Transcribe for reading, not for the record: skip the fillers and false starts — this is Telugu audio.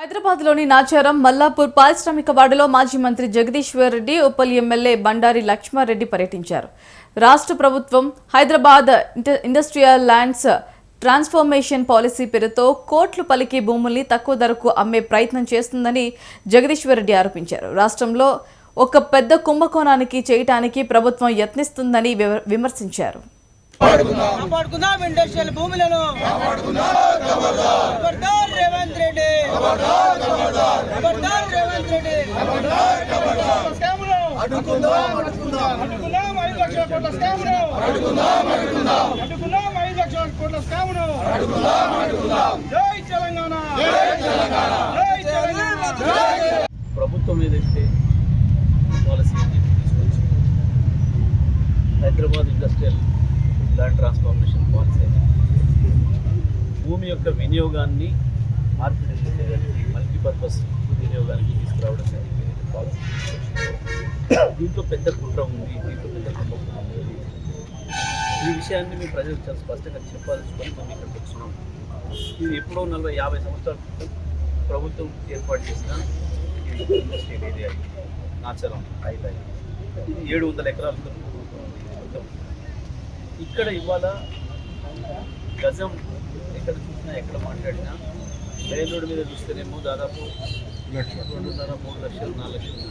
హైదరాబాద్లోని నాచారం మల్లాపూర్ పారిశ్రామిక వాడలో మాజీ మంత్రి జగదీశ్వర్ రెడ్డి, ఉప్పల్ ఎమ్మెల్యే బండారి లక్ష్మారెడ్డి పర్యటించారు. రాష్ట్ర ప్రభుత్వం Hyderabad industrial lands transformation policy పేరుతో కోట్లు పలికి భూముల్ని తక్కువ ధరకు అమ్మే ప్రయత్నం చేస్తుందని జగదీశ్వర్ రెడ్డి ఆరోపించారు. రాష్ట్రంలో ఒక పెద్ద కుంభకోణానికి చేయటానికి ప్రభుత్వం యత్నిస్తుందని విమర్శించారు. కాపాడుకుందాం ఇండస్ట్రియల్ భూములను, ఖబర్దార్ రేవంత్ రెడ్డి, ఖబర్దార్ రేవంత్ రెడ్డి. అడ్డుకుందాం 5 లక్షల కోట్ల స్కామ్ను, అడ్డుకుందాం 5 లక్షల కోట్ల స్కామ్ను. జై తెలంగాణ, జై తెలంగాణ. ప్రభుత్వం ఏదైతే పాలసీ తీసుకొచ్చి Hyderabad industrial land transformation policy భూమి యొక్క వినియోగాన్ని మార్పిడి చేసేదానికి మల్టీపర్పస్ వినియోగానికి తీసుకురావడం జరిగింది పాలసీ. దీంట్లో పెద్ద కుట్ర ఉంది, దీంట్లో పెద్ద కుంభకోణం ఉంది. ఈ విషయాన్ని మేము ప్రజలకు చాలా స్పష్టంగా చెప్పాల్సుకొని మనం ఇక్కడికి వచ్చినాం. ఇది ఎప్పుడో 40-50 సంవత్సరాల క్రితం ప్రభుత్వం ఏర్పాటు చేసిన ఇండస్ట్రియల్ ఏరియా నాచారం హైలైట్. ఇది 700 ఎకరాలతో మొత్తం. ఇక్కడ ఇవాళ గజం ఎక్కడ చూసినా ఎక్కడ మాట్లాడినా మెయిన్ రోడ్డు మీద చూస్తేనేమో దాదాపు 2.5-3 లక్షలు 4 లక్షలు